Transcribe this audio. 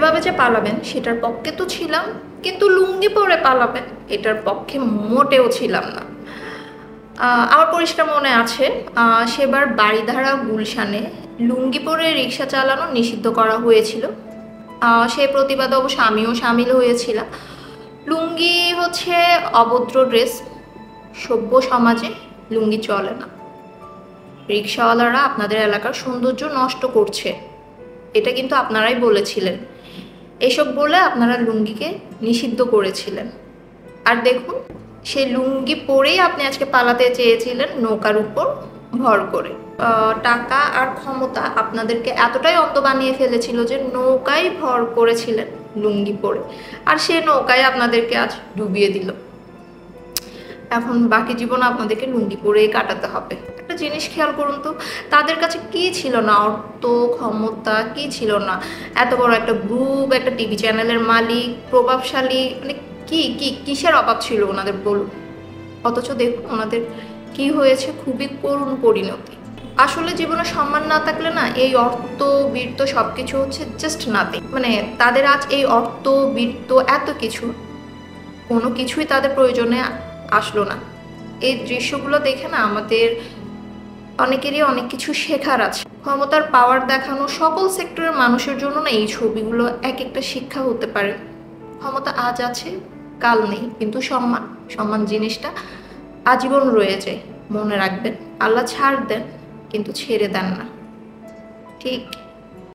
যেভাবে যে পালাবেন সেটার পক্ষে তো ছিলাম, কিন্তু লুঙ্গি পরে পালাবেন এটার পক্ষে মোটেও ছিলাম না। আমার পরিষ্কার মনে আছে, সেবার বারিধারা গুলশানে লুঙ্গি পরে রিক্সা চালানো নিষিদ্ধ করা হয়েছিল। সেই প্রতিবাদে অবশ্য আমিও সামিল হয়েছিলাম। লুঙ্গি হচ্ছে অভদ্র ড্রেস, সভ্য সমাজে লুঙ্গি চলে না। রিক্সাওয়ালারা আপনাদের এলাকার সৌন্দর্য নষ্ট করছে, এটা কিন্তু আপনারাই বলেছিলেন। এসব বলে আপনারা লুঙ্গিকে নিষিদ্ধ করেছিলেন। আর দেখুন, সেই লুঙ্গি পরেই আপনি আজকে পালাতে চেয়েছিলেন নৌকার উপর ভর করে। টাকা আর ক্ষমতা আপনাদেরকে এতটাই অন্ধ বানিয়ে ফেলেছিল যে নৌকায় ভর করেছিলেন লুঙ্গি পরে, আর সে নৌকায় আপনাদেরকে আজ ডুবিয়ে দিল। এখন বাকি জীবন আপনাদেরকে লুঙ্গি পরেই কাটাতে হবে। একটা জিনিস খেয়াল করুন তো, তাদের কাছে কি ছিল না? অর্থ, ক্ষমতা কি ছিল না? এত বড় একটা গ্রুপ, একটা টিভি চ্যানেলের মালিক, প্রভাবশালী, মানে কিসের অভাব ছিল ওনাদের বলুন? অথচ দেখুন ওনাদের কি হয়েছে, খুবই করুণ পরিণতি। আসলে জীবনে সম্মান না থাকলে না, এই অর্থ বীরত্ব সবকিছু হচ্ছে জাস্ট নাথিং। মানে তাদের আজ এই অর্থ বীরত্ব এত কিছু, কোনো কিছুই তাদের প্রয়োজনে আসলো না। এই দৃশ্যগুলো দেখে না আমাদের অনেকেরই অনেক কিছু শেখার আছে। ক্ষমতার পাওয়ার দেখানো সকল সেক্টরের মানুষের জন্য না এই ছবিগুলো এক একটা শিক্ষা হতে পারে। ক্ষমতা আজ আছে, কাল নেই, কিন্তু সম্মান জিনিসটা আজীবন রয়ে যায়। মনে রাখবেন, আল্লাহ ছাড় দেন কিন্তু ছেড়ে দেন না। ঠিক